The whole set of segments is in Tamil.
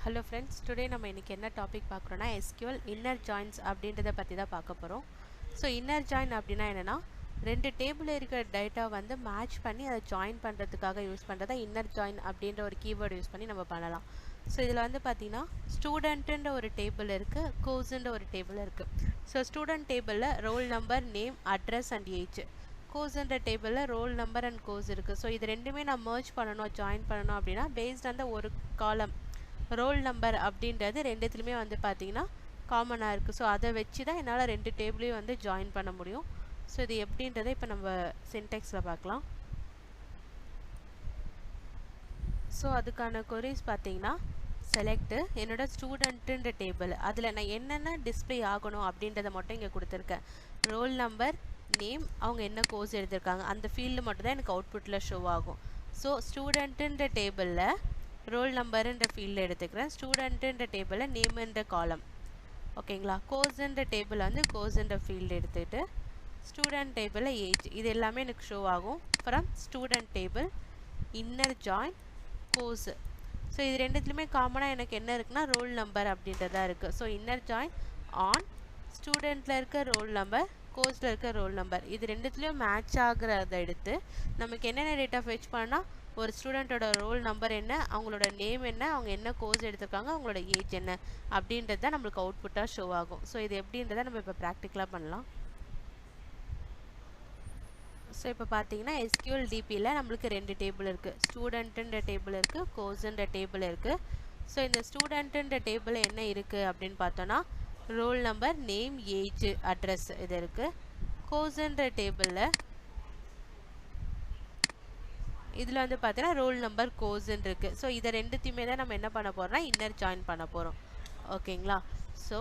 Hello friends, today நம்ம இன்னைக்கு என்ன டாபிக் பார்க்குறோம்னா SQL இன்னர் ஜாயின்ஸ் அப்படின்றத பற்றி தான் பார்க்க போகிறோம். ஸோ இன்னர் ஜாயின் அப்படின்னா என்னென்னா ரெண்டு டேபிள் இருக்கிற டேட்டா வந்து மேட்ச் பண்ணி அதை ஜாயின் பண்ணுறதுக்காக யூஸ் பண்ணுறதா இன்னர் ஜாயின் அப்படின்ற ஒரு கீவேர்டு யூஸ் பண்ணி நம்ம பண்ணலாம். ஸோ இதில் வந்து பார்த்தீங்கன்னா ஸ்டூடெண்ட்டுன்ற ஒரு டேபிள் இருக்குது, கோர்ஸுன்ற ஒரு டேபிள் இருக்குது. ஸோ ஸ்டூடெண்ட் டேபிளில் roll number, name, address and age. கோர்ஸ்ன்ற டேபிளில் ரோல் நம்பர் அண்ட் கோர்ஸ் இருக்குது. ஸோ இது ரெண்டுமே நான் மர்ஜ் பண்ணணும், ஜாயின் பண்ணணும் அப்படின்னா பேஸ்ட் அந்த ஒரு காலம் ரோல் நம்பர் அப்படின்றது ரெண்டுத்துலையுமே வந்து பார்த்தீங்கன்னா காமனாக இருக்குது. ஸோ அதை வச்சு தான் என்னால் ரெண்டு டேபிளையும் வந்து ஜாயின் பண்ண முடியும். ஸோ இது எப்படின்றத இப்போ நம்ம சின்டெக்ஸில் பார்க்கலாம். ஸோ அதுக்கான கொரிஸ் பார்த்தீங்கன்னா செலக்ட்டு என்னோட ஸ்டூடெண்ட்டுன்ற டேபிள், அதில் நான் என்னென்ன டிஸ்பிளே ஆகணும் அப்படின்றத மட்டும் இங்கே கொடுத்துருக்கேன். ரோல் நம்பர், நேம், அவங்க என்ன கோர்ஸ் எடுத்திருக்காங்க அந்த ஃபீல்டு மட்டும் தான் எனக்கு அவுட்புட்டில் ஷோ ஆகும். ஸோ ஸ்டூடெண்ட்டுன்ற டேபிளில் ரோல் நம்பருன்ற ஃபீல்டு எடுத்துக்கிறேன், ஸ்டூடெண்ட்டுன்ற டேபிளில் நேமுன்ற காலம், ஓகேங்களா. கோர்ஸுன்ற டேபிள் வந்து கோர்ஸுன்ற ஃபீல்டு எடுத்துக்கிட்டு ஸ்டூடெண்ட் டேபிளில் ஏஜ், இது எல்லாமே எனக்கு ஷோ ஆகும் from student table inner join course. So இது ரெண்டுத்துலையுமே காமனாக எனக்கு என்ன இருக்குன்னா ரோல் நம்பர் அப்படின்றதா இருக்குது. ஸோ இன்னர் ஜாயின் ஆன் ஸ்டூடெண்ட்டில் இருக்க ரோல் நம்பர், கோர்ஸில் இருக்க ரோல் நம்பர், இது ரெண்டுத்துலேயும் மேட்ச் ஆகிறத எடுத்து நமக்கு என்னென்ன டேட்டா ஃபெச் பண்ணால் ஒரு ஸ்டூடெண்ட்டோட ரோல் நம்பர் என்ன, அவங்களோட நேம் என்ன, அவங்க என்ன கோர்ஸ் எடுத்திருக்காங்க, அவங்களோட ஏஜ் என்ன அப்படின்றது தான் நம்மளுக்கு அவுட்புட்டாக ஷோ ஆகும். ஸோ இது எப்படின்றத நம்ம இப்போ ப்ராக்டிக்கலாக பண்ணலாம். ஸோ இப்போ பார்த்தீங்கன்னா SQL DBயில் நம்மளுக்கு ரெண்டு டேபிள் இருக்குது, ஸ்டூடெண்ட்டுன்ற டேபிள் இருக்குது, கோர்ஸுன்ற டேபிள் இருக்குது. ஸோ இந்த ஸ்டூடெண்ட்டுன்ற டேபிள் என்ன இருக்குது அப்படின்னு பார்த்தோன்னா role number, name, age, address இது இருக்குது. கோர்ஸுன்ற டேபிளில் இதில் வந்து பார்த்தீங்கன்னா ரோல் நம்பர், கோர்ஸ்ன்னு இருக்குது. ஸோ இதை ரெண்டுத்தையுமே தான் நம்ம என்ன பண்ண போகிறோம்னா இன்னர் ஜாயின் பண்ண போகிறோம், ஓகேங்களா. ஸோ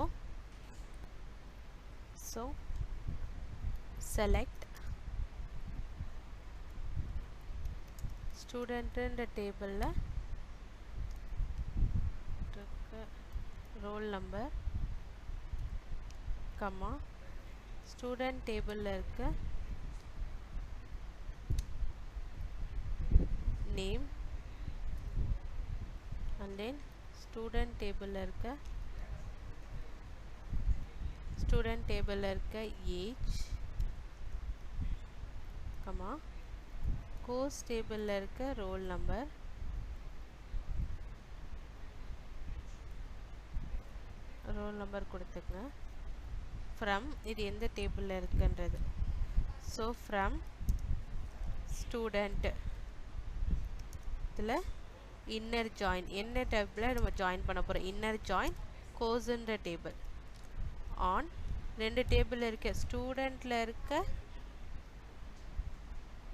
செலக்ட் ஸ்டூடெண்ட்டுன்ற டேபிளில் இருக்க ரோல் நம்பர், கம்மா ஸ்டூடெண்ட் டேபிளில் இருக்க name and then student table இருக்க age, கமா course table இருக்க ரோல் நம்பர், கொடுத்துங்க from இது எந்த டேபிளில் இருக்குன்றது. ஸோ from student இதில் இன்னர் ஜாயின் என்ன டேபிளில் நம்ம ஜாயின் பண்ண போகிறோம், இன்னர் ஜாயின் கோர்ஸுன்ற டேபிள் ஆன் ரெண்டு டேபிள் இருக்க ஸ்டூடெண்ட்டில் இருக்க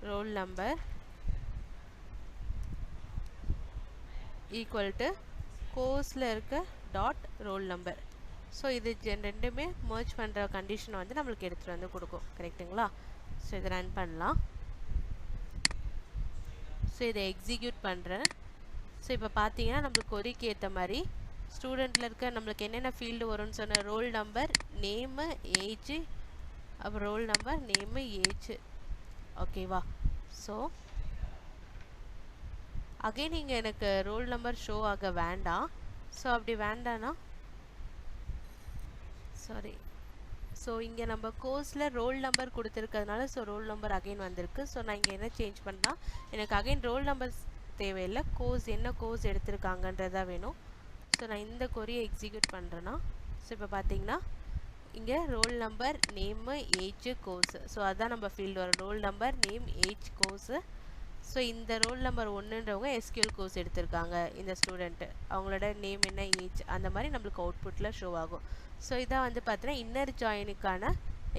ரோல் நம்பர் ஈக்குவல் டு கோர்ஸில் இருக்க டாட் ரோல் நம்பர். ஸோ இது ரெண்டுமே மர்ஜ் பண்ணுற கண்டிஷன் வந்து நம்மளுக்கு எடுத்துகிட்டு வந்து கொடுக்கும், கரெக்டுங்களா. ஸோ இதை ரன் பண்ணலாம். ஸோ இதை எக்ஸிக்யூட் பண்ணுறேன். ஸோ இப்போ பார்த்தீங்கன்னா நம்மளுக்கு கொரிக்கு ஏற்ற மாதிரி ஸ்டூடெண்ட்டில் இருக்க நம்மளுக்கு என்னென்ன ஃபீல்டு வரும்னு சொன்ன ரோல் நம்பர், நேமு, ஏஜ், அப்புறம் ரோல் நம்பர், நேமு, ஏஜ், ஓகேவா. ஸோ அகைன் இங்கே எனக்கு ரோல் நம்பர் ஷோ ஆக வேண்டாம். ஸோ அப்படி வேண்டான்னா ஸோ இங்கே நம்ம கோர்ஸில் ரோல் நம்பர் கொடுத்துருக்கிறதுனால ஸோ ரோல் நம்பர் அகைன் வந்திருக்கு. ஸோ நான் இங்கே என்ன சேஞ்ச் பண்ணால் எனக்கு அகைன் ரோல் நம்பர் தேவையில்லை, கோர்ஸ் என்ன கோர்ஸ் எடுத்திருக்காங்கன்றதா வேணும். ஸோ நான் இந்த கொரியை எக்ஸிக்யூட் பண்ணுறேன்னா ஸோ இப்போ பார்த்தீங்கன்னா இங்கே roll number, name, age, course, so அதுதான் நம்ம ஃபீல்டு வரும், role number, name, age, course. So இந்த ரோல் நம்பர் ஒன்றுன்றவங்க SQL கோர்ஸ் எடுத்திருக்காங்க, இந்த ஸ்டூடெண்ட்டு அவங்களோட நேம் என்ன, ஏஜ், அந்த மாதிரி நம்மளுக்கு அவுட்புட்டில் ஷோ ஆகும். ஸோ இதான் வந்து பார்த்தீங்கன்னா இன்னர் ஜாயினுக்கான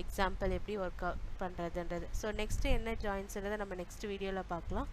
எக்ஸாம்பிள் எப்படி ஒர்க் பண்ணுறதுன்றது. ஸோ நெக்ஸ்ட்டு என்ன ஜாயின்ஸ்ன்றதை நம்ம நெக்ஸ்ட் வீடியோவில் பார்க்கலாம்.